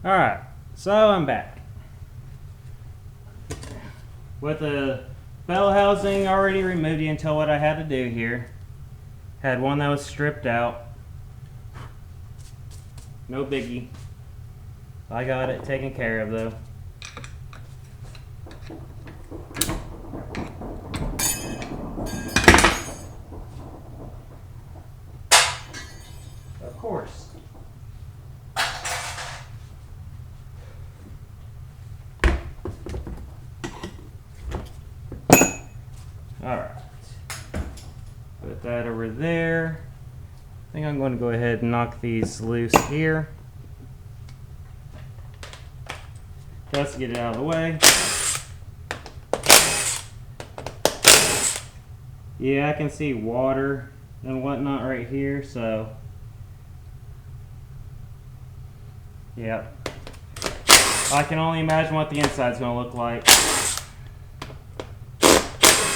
Alright, so I'm back. With the bell housing already removed, you can tell what I had to do here. Had one that was stripped out. No biggie. I got it taken care of though. Of course. Alright. Put that over there. I think I'm going to go ahead and knock these loose here. Just to get it out of the way. Yeah, I can see water and whatnot right here, so yeah. I can only imagine what the inside's going to look like.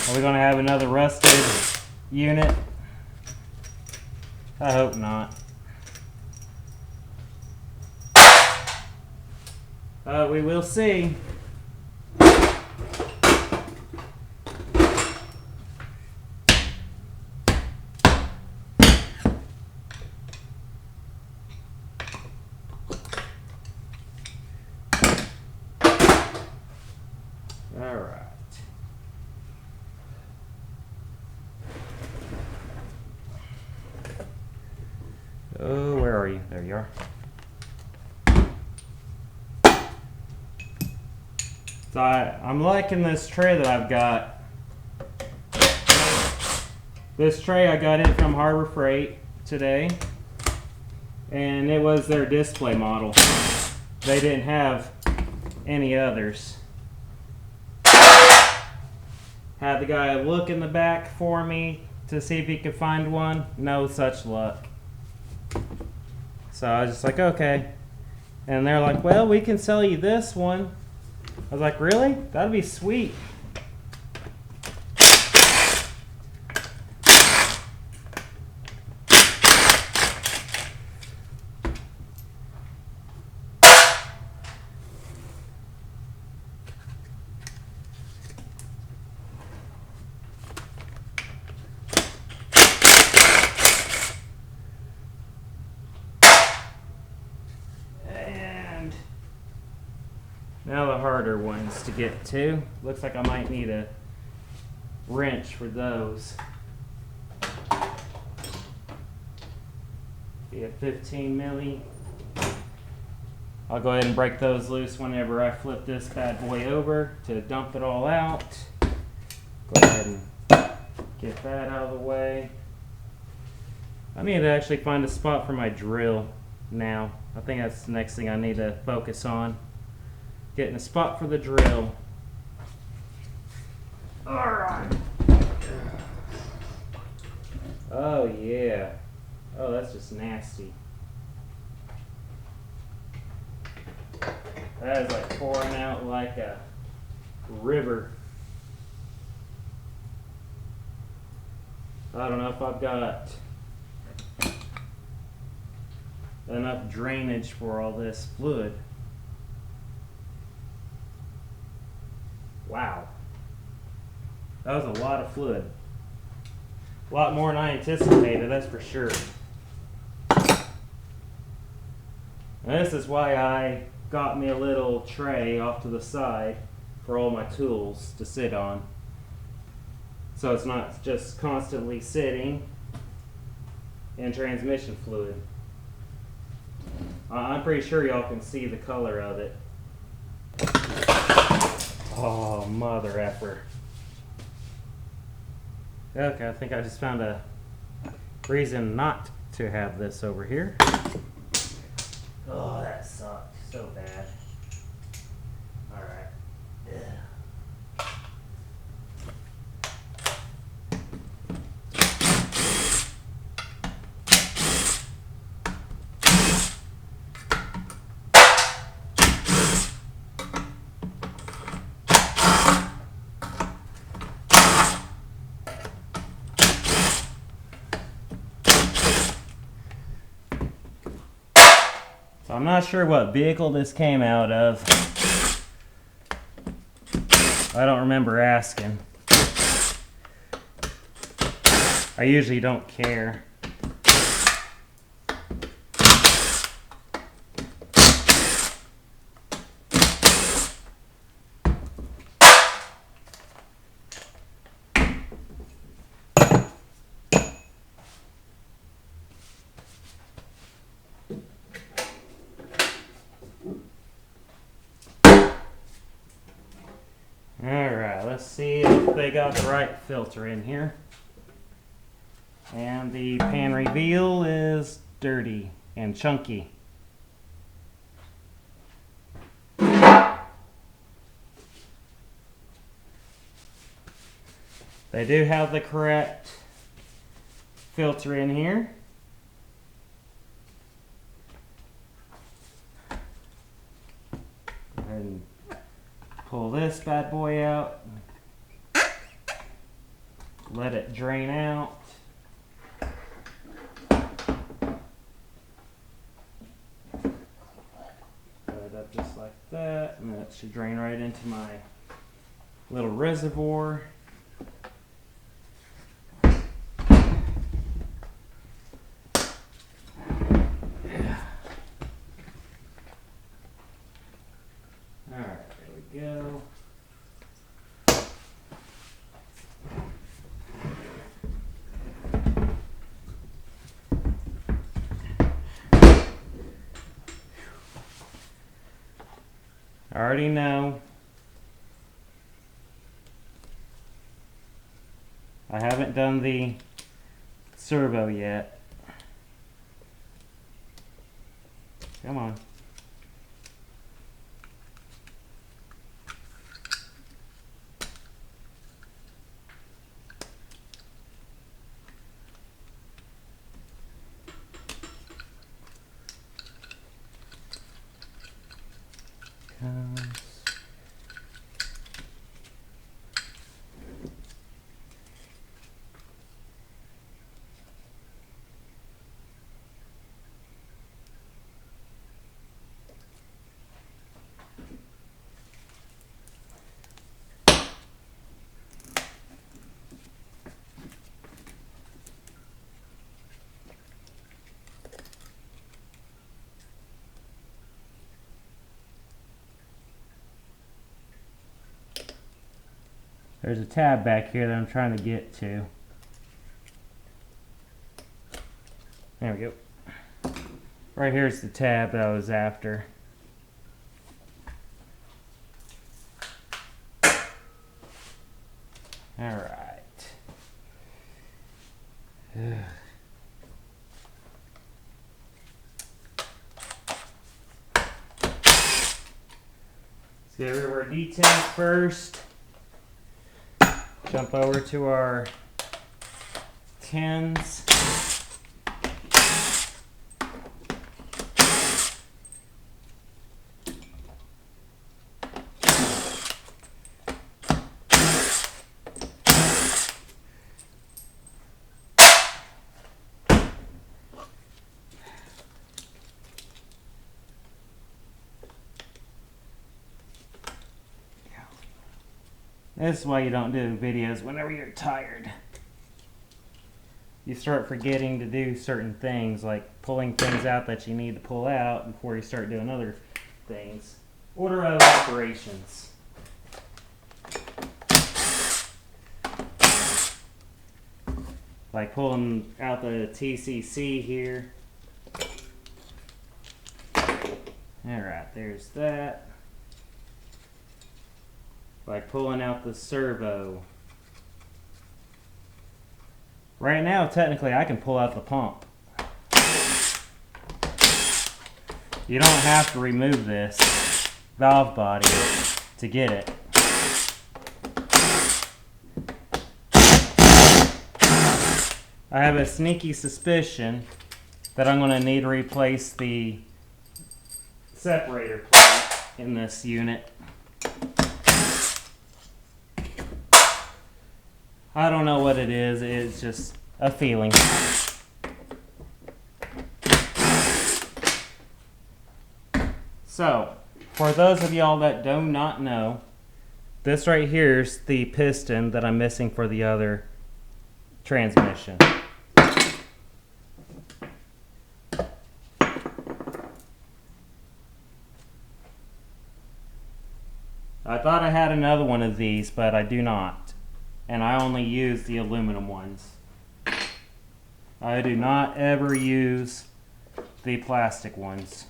Are we going to have another rusted unit? I hope not. We will see. All right. Oh, where are you? There you are. So I'm liking this tray that I've got. This tray, I got it from Harbor Freight today, and it was their display model. They didn't have any others. Had the guy look in the back for me to see if he could find one. No such luck. So I was just like, okay. And they're like, well, we can sell you this one. I was like, really? That'd be sweet. Now the harder ones to get to. Looks like I might need a wrench for those. Be a 15 milli. I'll go ahead and break those loose whenever I flip this bad boy over to dump it all out. Go ahead and get that out of the way. I need to actually find a spot for my drill now. I think that's the next thing I need to focus on. Getting a spot for the drill. Alright. Oh yeah. Oh, that's just nasty. That is like pouring out like a river. I don't know if I've got enough drainage for all this fluid. Wow. That was a lot of fluid. A lot more than I anticipated, that's for sure. And this is why I got me a little tray off to the side for all my tools to sit on. So it's not just constantly sitting in transmission fluid. I'm pretty sure y'all can see the color of it. Oh, mother effer. Okay, I think I just found a reason not to have this over here. Oh, that sucked so bad. Alright. Yeah. I'm not sure what vehicle this came out of. I don't remember asking. I usually don't care. Alright, let's see if they got the right filter in here. And the pan reveal is dirty and chunky. They do have the correct filter in here. Go ahead and pull this bad boy out. Let it drain out. Up just like that, and that should drain right into my little reservoir. Alright, there we go. I already know I haven't done the servo yet. Come on. There's a tab back here that I'm trying to get to. There we go. Right here's the tab that I was after. All right. Let's get rid of our details first. Jump over to our tins. This is why you don't do videos whenever you're tired. You start forgetting to do certain things, like pulling things out that you need to pull out before you start doing other things. Order of operations. Like pulling out the TCC here. Alright, there's that. Like pulling out the servo. Right now, technically, I can pull out the pump. You don't have to remove this valve body to get it. I have a sneaky suspicion that I'm going to need to replace the separator plate in this unit. I don't know what it is, it's just a feeling. So, for those of y'all that do not know, this right here is the piston that I'm missing for the other transmission. I thought I had another one of these, but I do not. And I only use the aluminum ones. I do not ever use the plastic ones.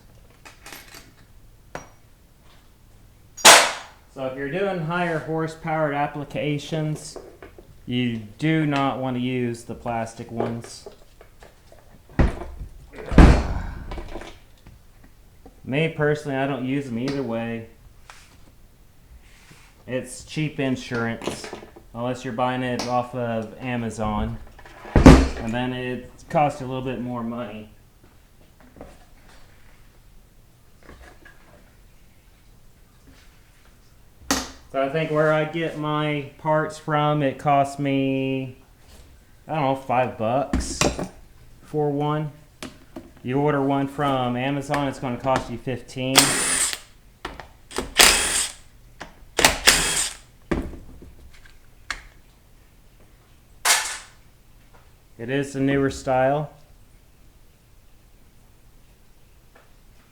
So if you're doing higher horsepower applications, you do not want to use the plastic ones. Me personally, I don't use them either way. It's cheap insurance, unless you're buying it off of Amazon, and then it costs you a little bit more money. So I think where I get my parts from, it costs me, I don't know, $5 for one. You order one from Amazon, it's going to cost you $15. It is the newer style.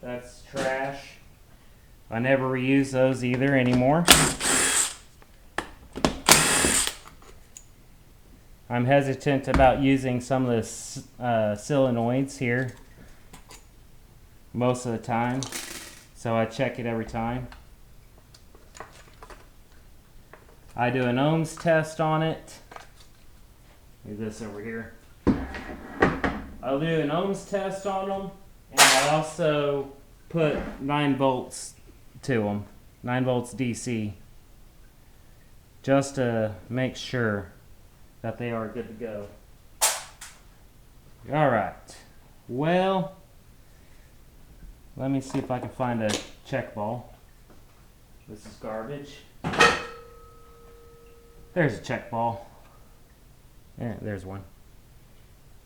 That's trash. I never reuse those either anymore. I'm hesitant about using some of the solenoids here most of the time, so I check it every time. I do an ohms test on it. Leave this over here. I'll do an ohms test on them, and I also put 9 volts to them, 9 volts DC, just to make sure that they are good to go. Alright, well, let me see if I can find a check ball. This is garbage. There's a check ball. Yeah, there's one.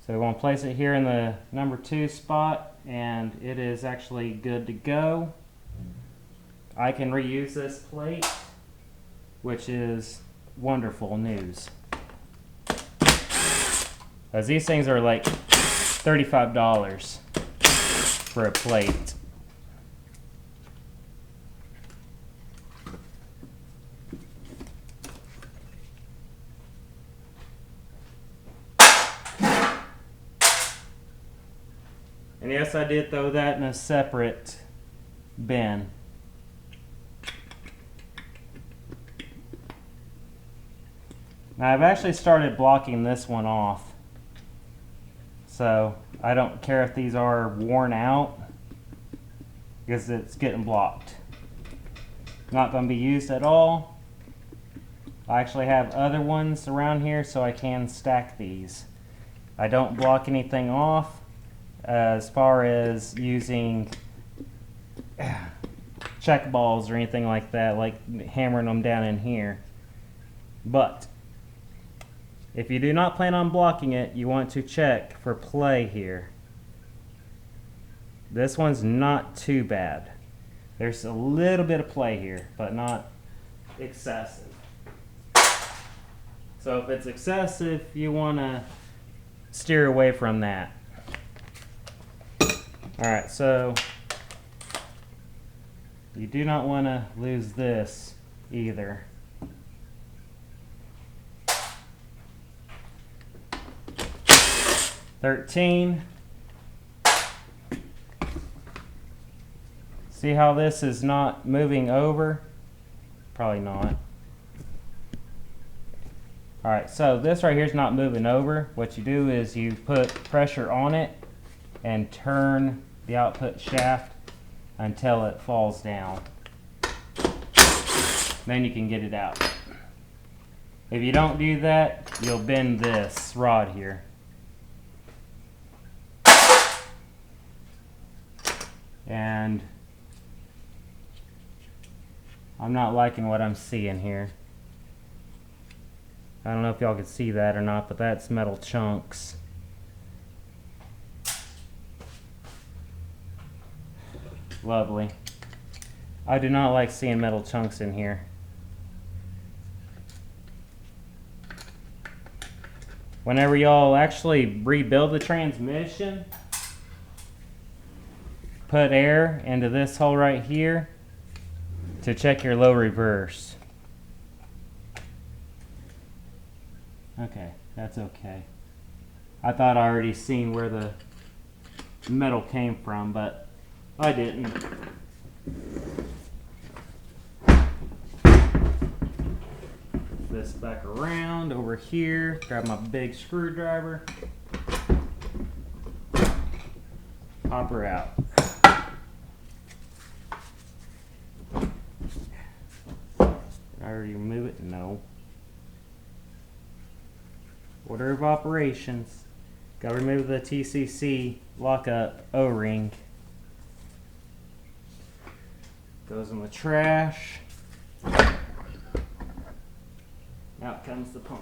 So we want to place it here in the number 2 spot, and it is actually good to go. I can reuse this plate, which is wonderful news. As these things are like $35 for a plate. And yes, I did throw that in a separate bin. Now I've actually started blocking this one off. So I don't care if these are worn out, because it's getting blocked. Not going to be used at all. I actually have other ones around here so I can stack these. I don't block anything off as far as using check balls or anything like that, like hammering them down in here. But if you do not plan on blocking it, you want to check for play here. This one's not too bad. There's a little bit of play here, but not excessive. So if it's excessive, you want to steer away from that. Alright, so you do not want to lose this either. $13. See how this is not moving over? Probably not. Alright, so this right here is not moving over. What you do is you put pressure on it and turn the output shaft until it falls down. Then you can get it out. If you don't do that, you'll bend this rod here. And I'm not liking what I'm seeing here. I don't know if y'all can see that or not, but that's metal chunks. Lovely. I do not like seeing metal chunks in here. Whenever y'all actually rebuild the transmission, put air into this hole right here to check your low reverse. Okay, that's okay. I thought I already seen where the metal came from, but I didn't. This back around over here, grab my big screwdriver, pop her out. Did I already remove it? No. Order of operations. Gotta remove the TCC lockup O-ring. Goes in the trash. Out comes the pump.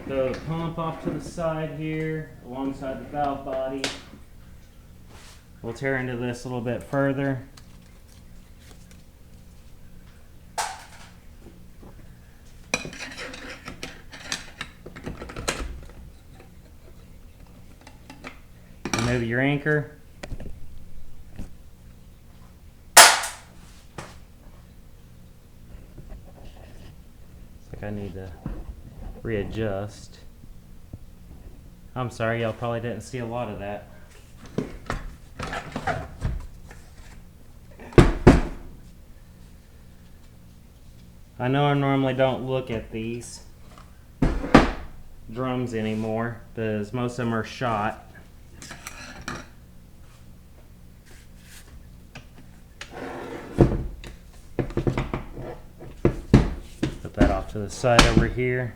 Throw the pump off to the side here, alongside the valve body. We'll tear into this a little bit further. Remove your anchor. Looks like I need to readjust. I'm sorry, y'all probably didn't see a lot of that. I know I normally don't look at these drums anymore because most of them are shot. Put that off to the side over here.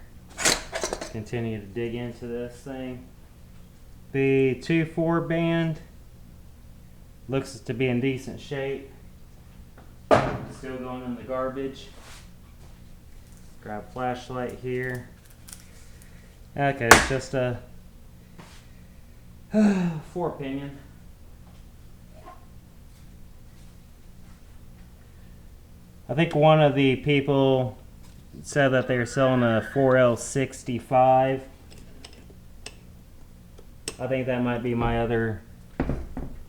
Continue to dig into this thing. The 2/4 band looks to be in decent shape. Still going in the garbage. Grab flashlight here. Okay, it's just a 4-pinion. I think one of the people said that they were selling a 4L65. I think that might be my other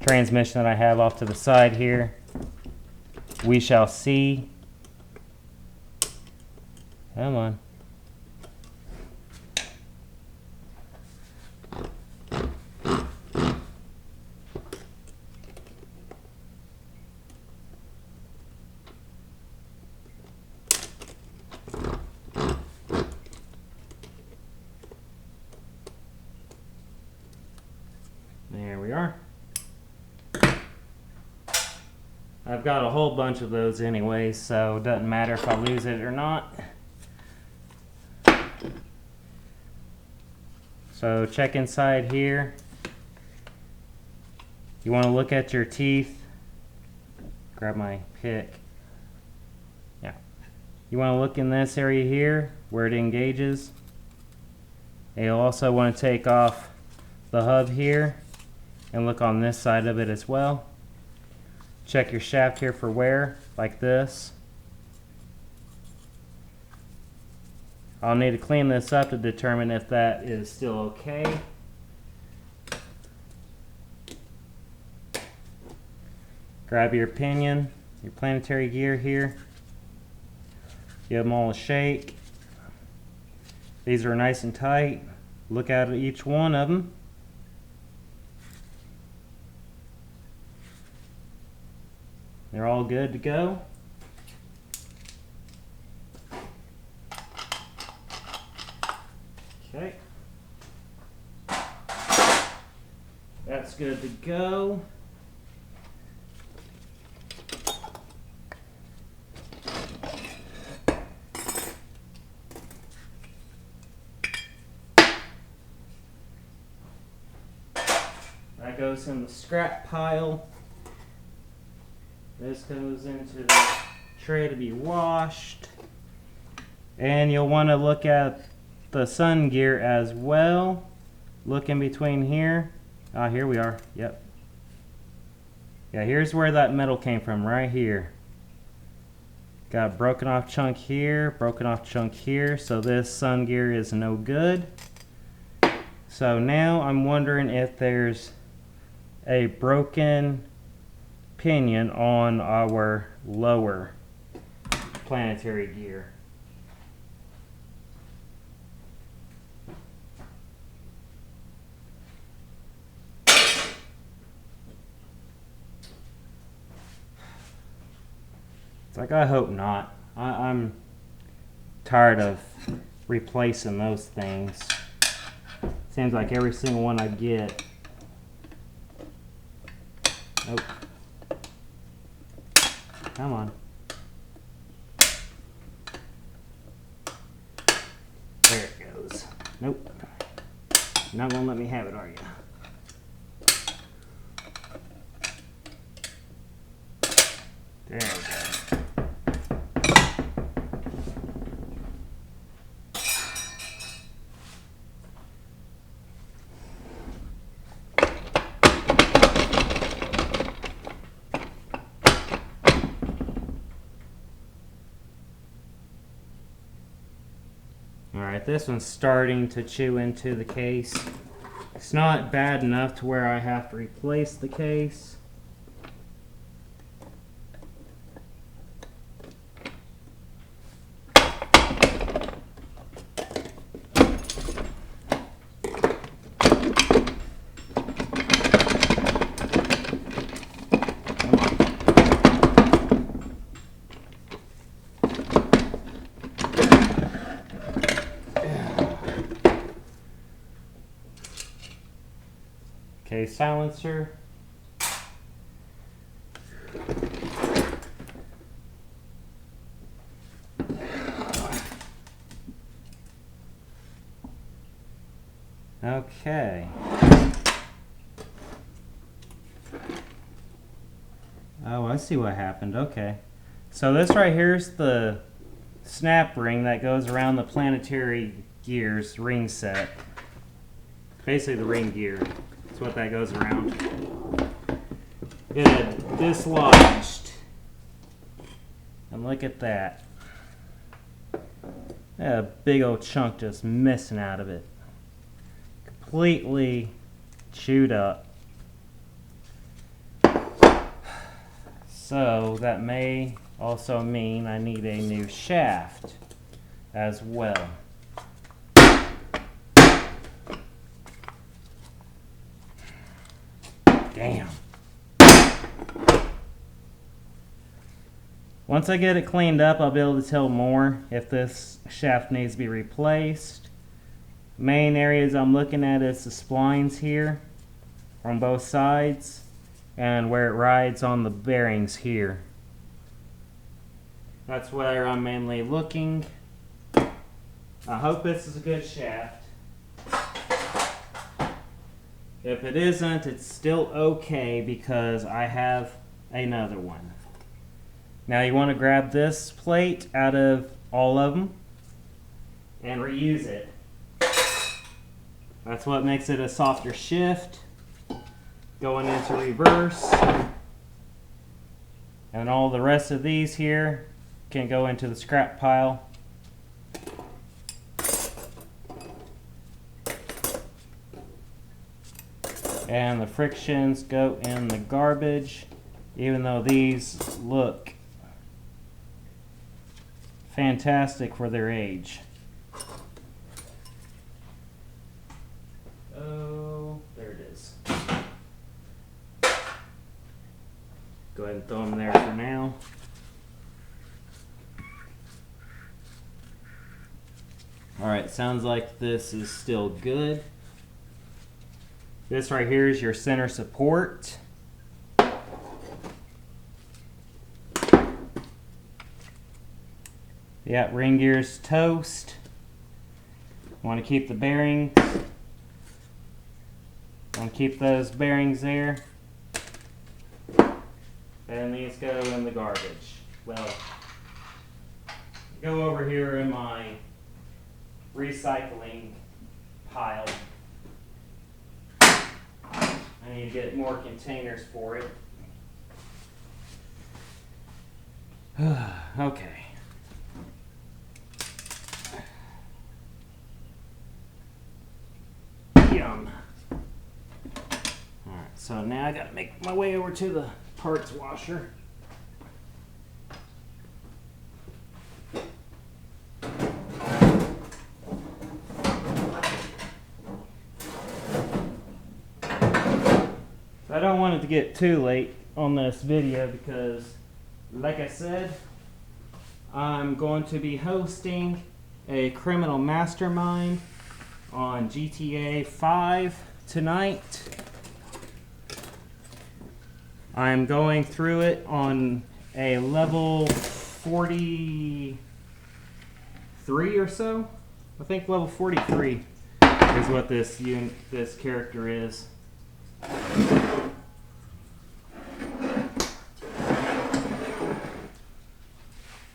transmission that I have off to the side here. We shall see. Come on. There we are. I've got a whole bunch of those anyway, so it doesn't matter if I lose it or not. So check inside here. You want to look at your teeth. Grab my pick. Yeah. You want to look in this area here where it engages. And you'll also want to take off the hub here and look on this side of it as well. Check your shaft here for wear, like this. I'll need to clean this up to determine if that is still okay. Grab your pinion, your planetary gear here. Give them all a shake. These are nice and tight. Look at each one of them. They're all good to go. Okay. That's good to go. That goes in the scrap pile. This goes into the tray to be washed. And you'll want to look at the sun gear as well. Look in between here. Ah, here we are. Yep. Yeah, here's where that metal came from, right here. Got a broken off chunk here, broken off chunk here, so this sun gear is no good. So now I'm wondering if there's a broken pinion on our lower planetary gear. It's like, I hope not. I'm tired of replacing those things. Seems like every single one I get. Nope. Come on. There it goes. Nope. You're not gonna let me have it, are you? There we go. Alright, this one's starting to chew into the case. It's not bad enough to where I have to replace the case. Okay, silencer. Okay. Oh, I see what happened. Okay. So this right here is the snap ring that goes around the planetary gears ring set. Basically the ring gear. That's what that goes around. It had dislodged. And look at that. A big old chunk just missing out of it. Completely chewed up. So that may also mean I need a new shaft as well. Damn. Once I get it cleaned up, I'll be able to tell more if this shaft needs to be replaced. Main areas I'm looking at is the splines here on both sides and where it rides on the bearings here. That's where I'm mainly looking. I hope this is a good shaft. If it isn't, it's still okay because I have another one. Now you want to grab this plate out of all of them and reuse it. That's what makes it a softer shift. Going into reverse. And all the rest of these here can go into the scrap pile. And the frictions go in the garbage, even though these look fantastic for their age. Oh, there it is. Go ahead and throw them there for now. Alright, sounds like this is still good. This right here is your center support. Yeah, ring gears toast. Want to keep the bearings And keep those bearings there. And these go in the garbage. Well, go over here in my recycling pile. I need to get more containers for it. Okay. Yum. Alright, so now I gotta make my way over to the parts washer. I don't want it to get too late on this video because, like I said, I'm going to be hosting a criminal mastermind on GTA 5 tonight. I'm going through it on a level 43 or so. I think level 43 is what this character is.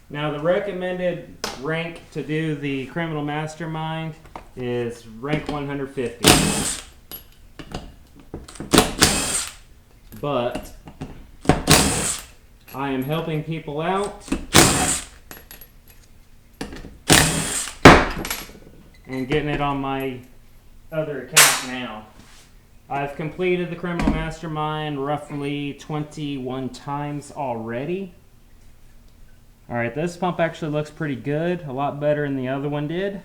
Now the recommended rank to do the criminal mastermind is rank 150. But I am helping people out and getting it on my other account now. I've completed the criminal mastermind roughly 21 times already. Alright, this pump actually looks pretty good, a lot better than the other one did.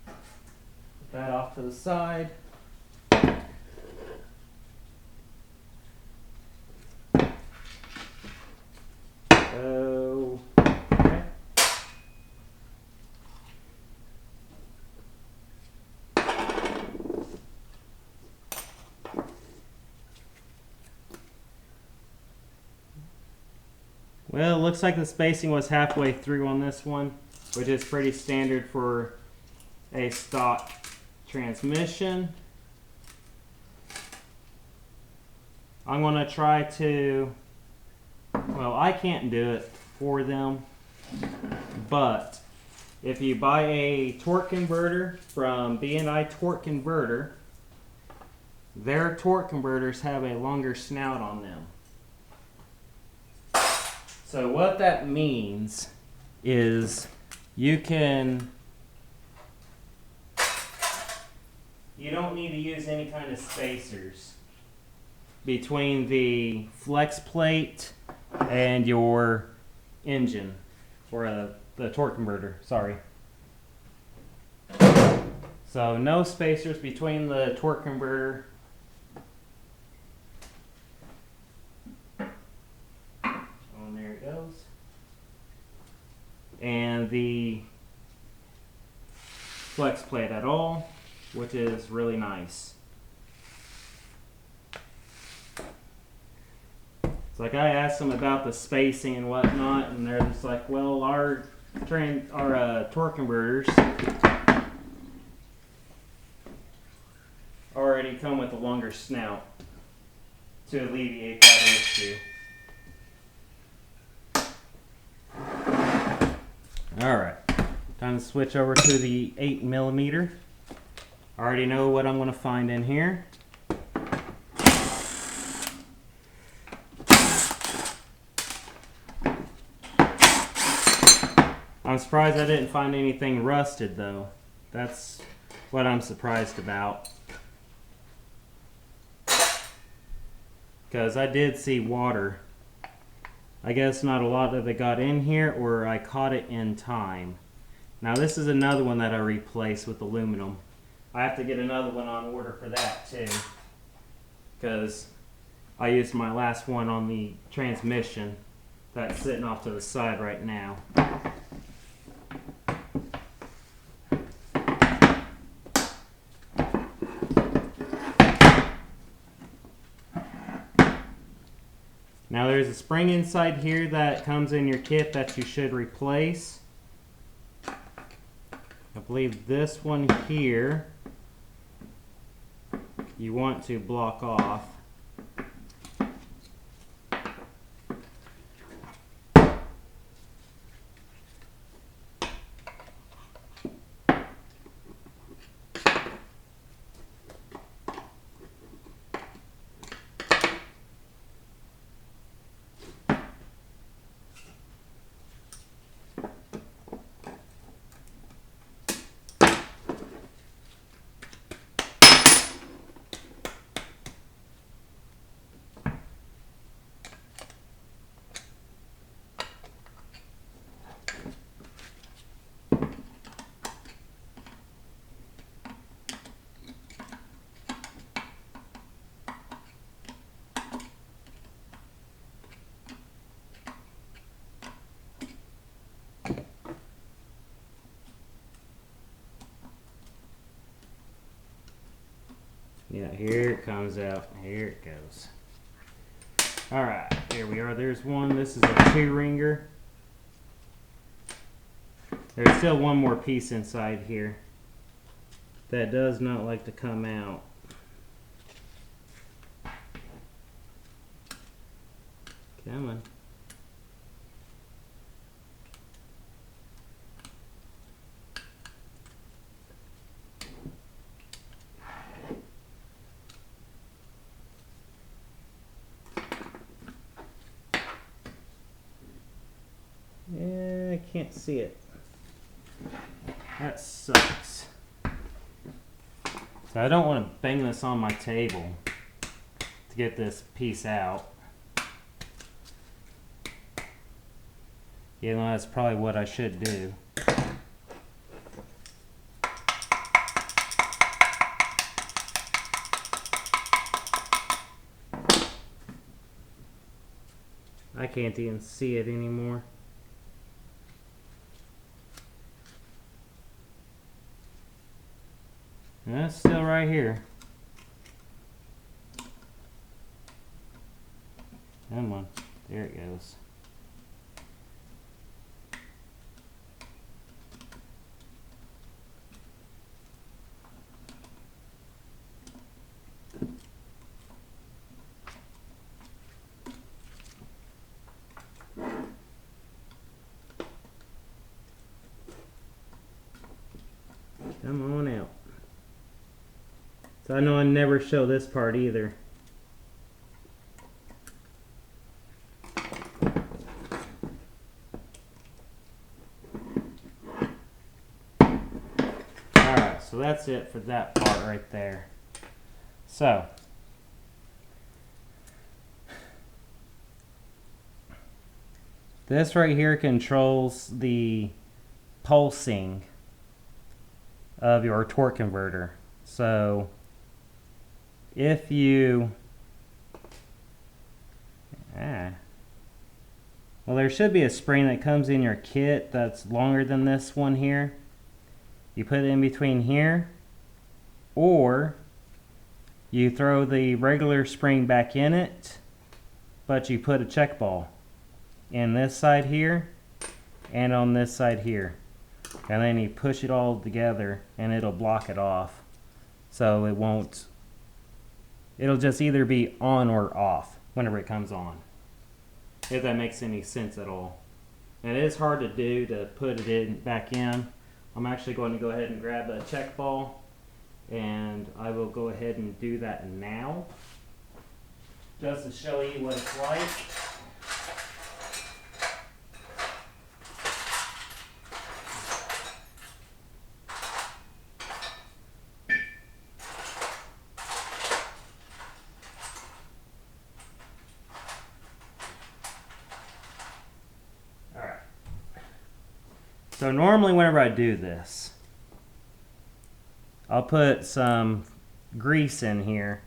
Put that off to the side. Okay. Well, it looks like the spacing was halfway through on this one, which is pretty standard for a stock transmission. I'm going to try to, well, I can't do it for them, but if you buy a torque converter from B&I Torque Converter, their torque converters have a longer snout on them. So what that means is you don't need to use any kind of spacers between the flex plate and your engine, or the torque converter, sorry. So no spacers between the torque converter there it goes, and the flex plate at all, which is really nice. It's like I asked them about the spacing and whatnot, and they're just like, well, our torque converters already come with a longer snout to alleviate that issue. Alright, time to switch over to the 8mm. I already know what I'm going to find in here. I'm surprised I didn't find anything rusted though. That's what I'm surprised about. Because I did see water. I guess not a lot of it got in here, or I caught it in time. Now this is another one that I replaced with aluminum. I have to get another one on order for that too, because I used my last one on the transmission that's sitting off to the side right now. Now there's a spring inside here that comes in your kit that you should replace. I believe this one here you want to block off. Yeah, here it comes out. Here it goes. All right, here we are. There's one. This is a 2-ringer. There's still one more piece inside here that does not like to come out. Come on. Yeah, I can't see it. That sucks. So I don't want to bang this on my table to get this piece out. You know, that's probably what I should do. I can't even see it anymore. And that's still right here. Come on. There it goes. Come on out. So I know I never show this part either. Alright, so that's it for that part right there. So this right here controls the pulsing of your torque converter. So if you well, there should be a spring that comes in your kit that's longer than this one here. You put it in between here, or you throw the regular spring back in it, but you put a check ball in this side here and on this side here, and then you push it all together and it'll block it off, so it won't, it'll just either be on or off whenever it comes on, if that makes any sense at all. And it is hard to do, to put it in back in. I'm actually going to go ahead and grab a check ball, and I will go ahead and do that now just to show you what it's like. So normally whenever I do this, I'll put some grease in here,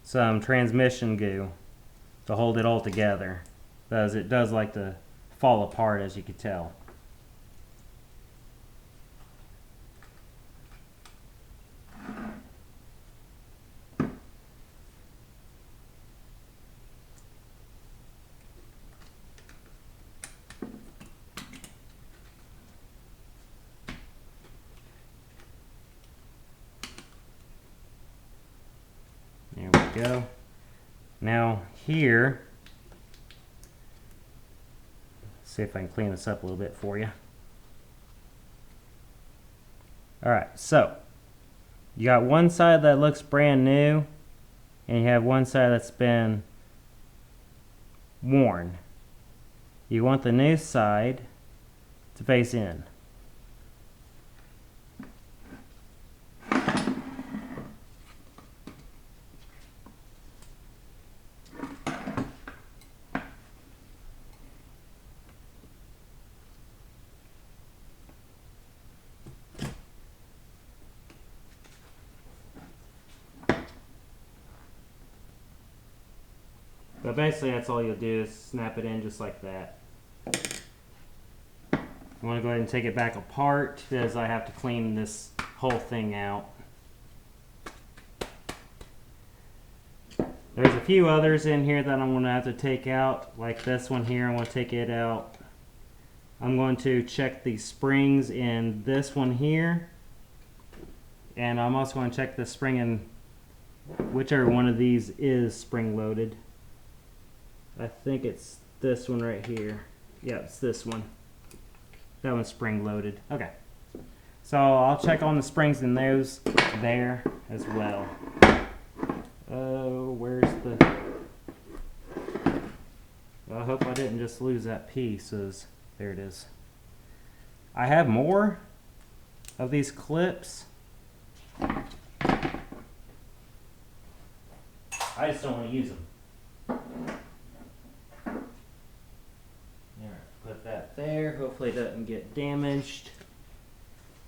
some transmission goo to hold it all together, because it does like to fall apart, as you can tell. go. Now here, let's see if I can clean this up a little bit for you. Alright, so you got one side that looks brand new, and you have one side that's been worn. You want the new side to face in. But basically that's all you'll do is snap it in just like that. I want to go ahead and take it back apart because I have to clean this whole thing out. There's a few others in here that I'm going to have to take out, like this one here. I want to take it out. I'm going to check the springs in this one here, and I'm also going to check the spring in whichever one of these is spring loaded. I think it's this one right here. Yeah, it's this one. That one's spring loaded. Okay. So I'll check on the springs in those there as well. Oh, where's the... I hope I didn't just lose that piece. There it is. I have more of these clips. I just don't want to use them. Put that there. Hopefully it doesn't get damaged.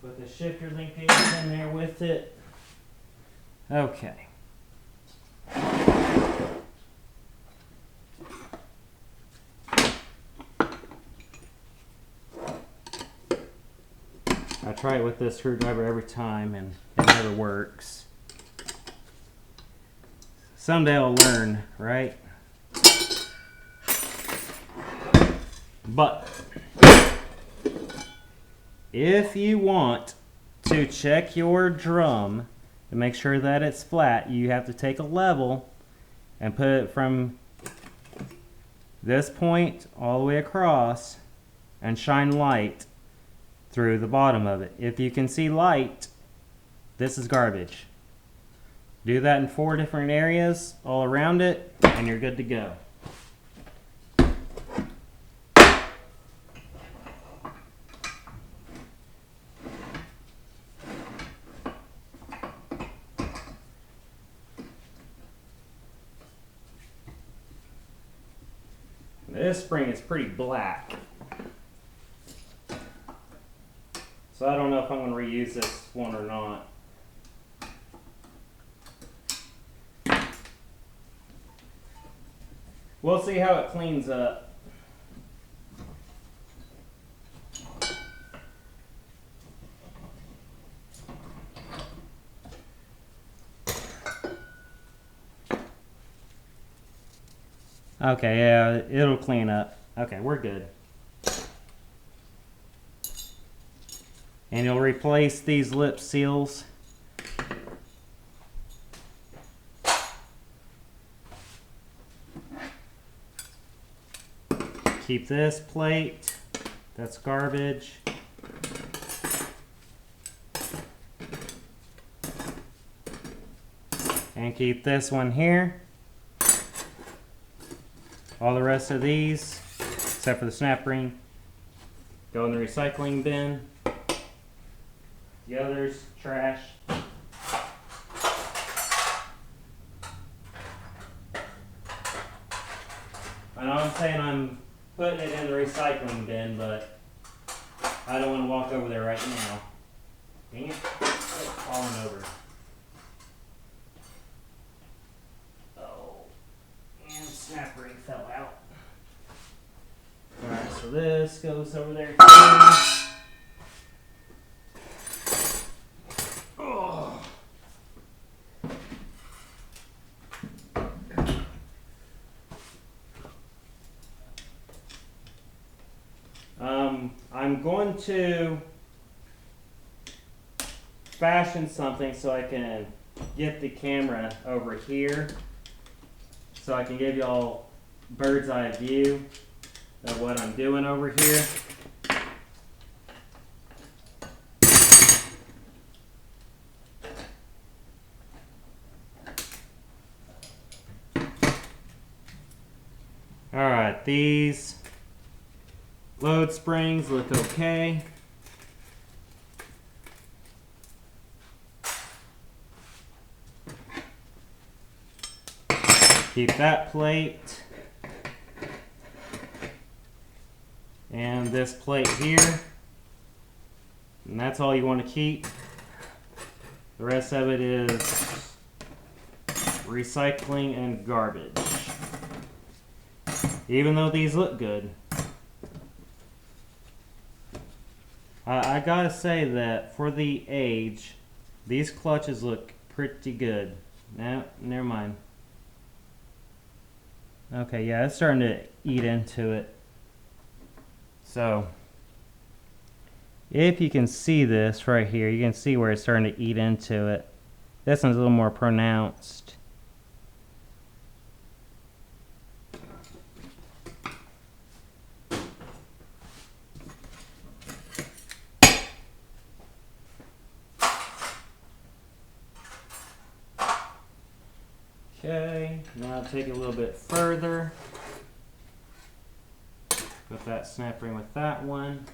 Put the shifter linkage in there with it. Okay. I try it with this screwdriver every time and it never works. Someday I'll learn, right? But if you want to check your drum to make sure that it's flat, you have to take a level and put it from this point all the way across and shine light through the bottom of it. If you can see light, this is garbage. Do that in 4 different areas all around it and you're good to go. This spring is pretty black, so I don't know if I'm going to reuse this one or not. We'll see how it cleans up. Okay, yeah, it'll clean up. Okay, we're good. And you'll replace these lip seals. Keep this plate. That's garbage. And keep this one here. All the rest of these, except for the snap ring, go in the recycling bin. The others, trash. I know I'm saying I'm putting it in the recycling bin, but I don't want to walk over there right now. Dang it, it's falling over. Snap ring fell out. Alright, so this goes over there too. Oh. I'm going to fashion something so I can get the camera over here so I can give y'all bird's eye view of what I'm doing over here. Alright, these load springs look okay. Keep that plate and this plate here, and that's all you want to keep. The rest of it is recycling and garbage. Even though these look good, I gotta say that for the age, these clutches look pretty good. No, never mind. Okay, yeah, it's starting to eat into it. So, if you can see this right here, you can see where it's starting to eat into it. This one's a little more pronounced. Okay, now take it a little bit further. Put that snap ring with that one.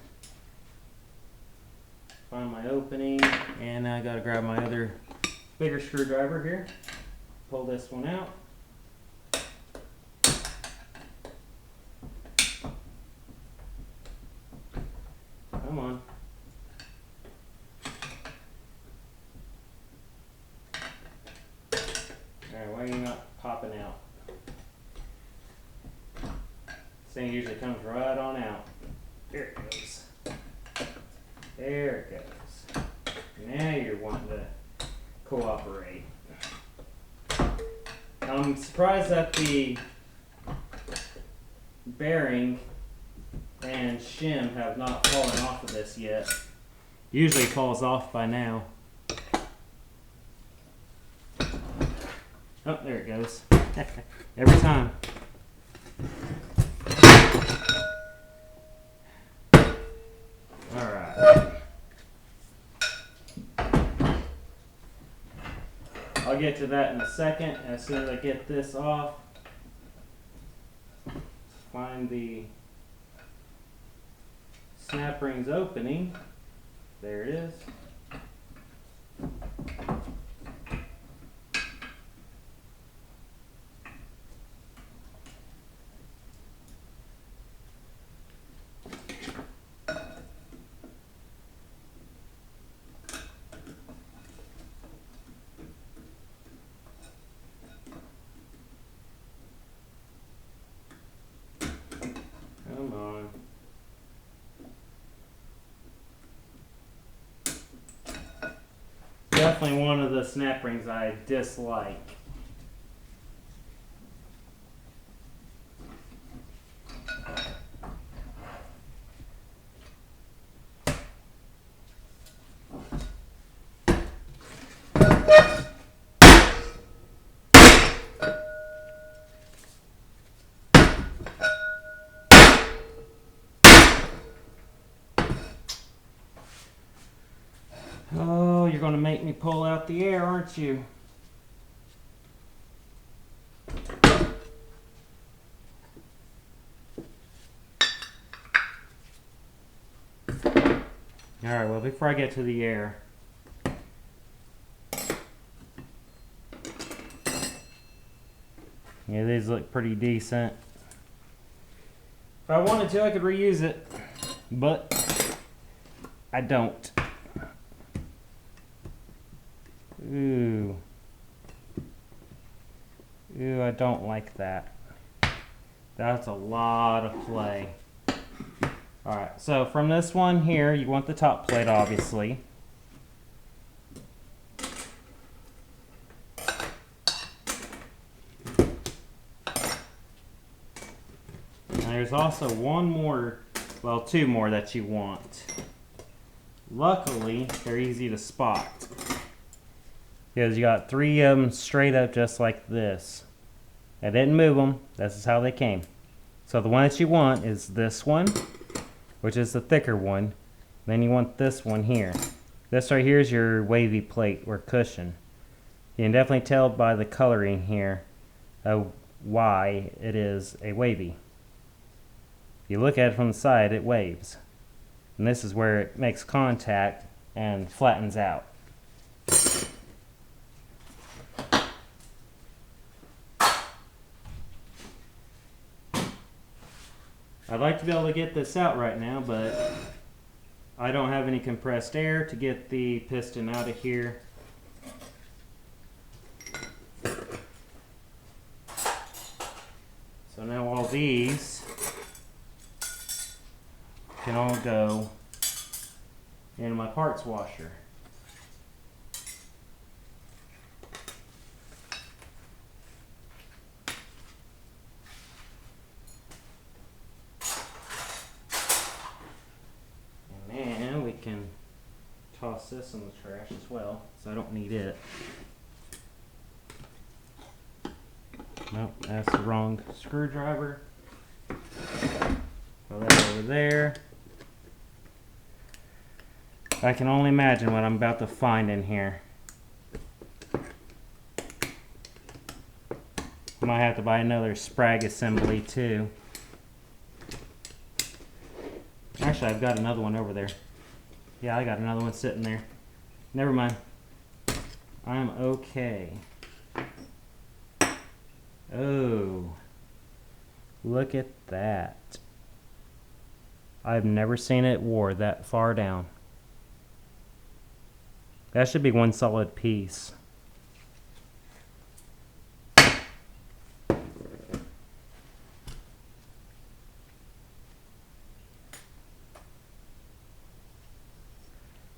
Find my opening, and now I gotta grab my other bigger screwdriver here. Pull this one out. Come on. Alright, why are you not popping out? This thing usually comes right on out. There it goes. There it goes. Now you're wanting to cooperate. I'm surprised that the bearing and shim have not fallen off of this yet. Usually it falls off by now. Oh, there it goes. Every time. Alright. I'll get to that in a second. As soon as I get this off, find the snap rings opening. There it is. Come on. Definitely one of the snap rings I dislike. Oh, you're going to make me pull out the air, aren't you? Alright, well, before I get to the air, yeah, these look pretty decent. If I wanted to, I could reuse it, but I don't. Ooh. Ooh, I don't like that. That's a lot of play. Alright, so from this one here, you want the top plate, obviously. And there's also one more, well, two more that you want. Luckily, they're easy to spot. Because you got three of them straight up just like this. I didn't move them. This is how they came. So the one that you want is this one, which is the thicker one. Then you want this one here. This right here is your wavy plate or cushion. You can definitely tell by the coloring here why it is a wavy. If you look at it from the side, it waves. And this is where it makes contact and flattens out. I'd like to be able to get this out right now, but I don't have any compressed air to get the piston out of here. So now all these can all go in my parts washer. And then we can toss this in the trash as well, so I don't need it. Nope, that's the wrong screwdriver. Throw that over there. I can only imagine what I'm about to find in here. Might have to buy another sprag assembly too. Actually, I've got another one over there. Yeah, I got another one sitting there. Never mind. I'm okay. Oh, look at that. I've never seen it wore that far down. That should be one solid piece.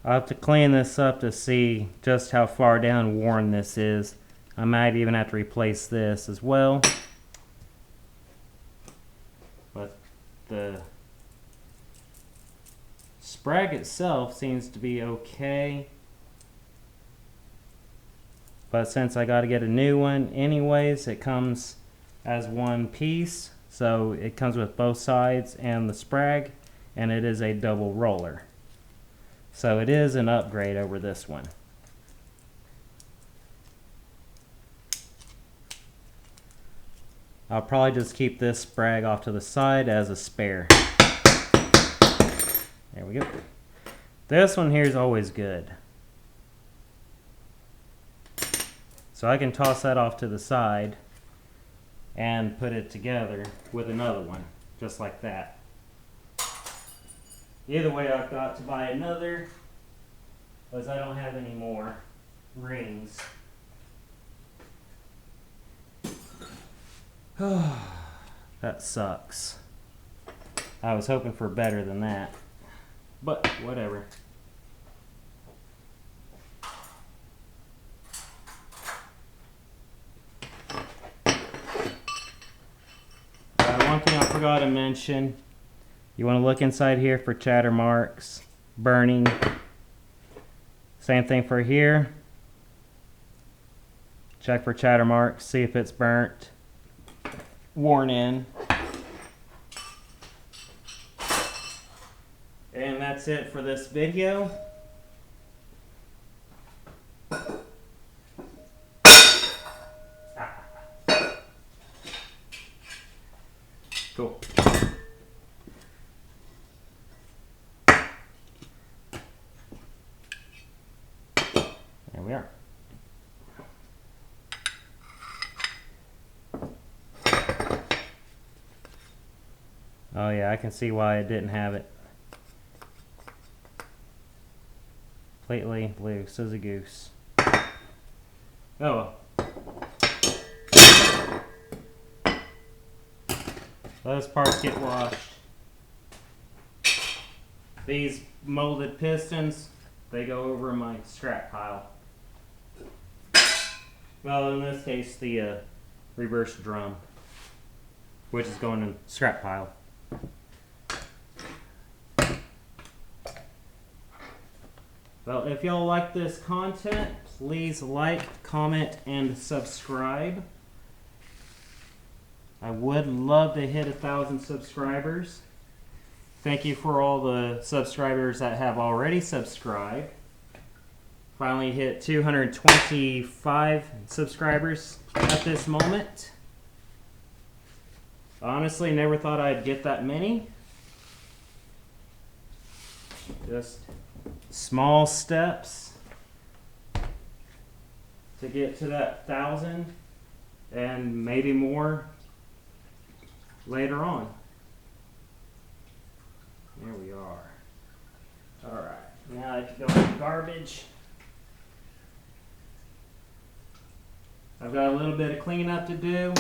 I'll have to clean this up to see just how far down worn this is. I might even have to replace this as well. But the sprag itself seems to be okay. But since I got to get a new one anyways, it comes as one piece. So it comes with both sides and the sprag, and it is a double roller. So it is an upgrade over this one. I'll probably just keep this sprag off to the side as a spare. There we go. This one here is always good. So I can toss that off to the side and put it together with another one, just like that. Either way, I've got to buy another, because I don't have any more rings. That sucks. I was hoping for better than that, but whatever. One thing I forgot to mention, you want to look inside here for chatter marks, burning. Same thing for here. Check for chatter marks, see if it's burnt, worn in. And that's it for this video. Cool. There we are. Oh yeah, I can see why it didn't have it. Completely loose as a goose. Oh well. Those parts get washed. These molded pistons, they go over in my scrap pile. Well, in this case, the reverse drum, which is going in the scrap pile. Well, if y'all like this content, please like, comment, and subscribe. I would love to hit 1,000 subscribers. Thank you for all the subscribers that have already subscribed. Finally hit 225 subscribers at this moment. Honestly, never thought I'd get that many. Just small steps to get to that 1,000 and maybe more later on. There we are. All right, now I can go in garbage. I've got a little bit of cleanup to do,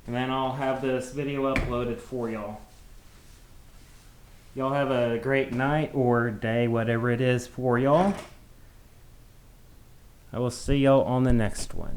and then I'll have this video uploaded for y'all. Y'all have a great night or day, whatever it is for y'all. I will see y'all on the next one.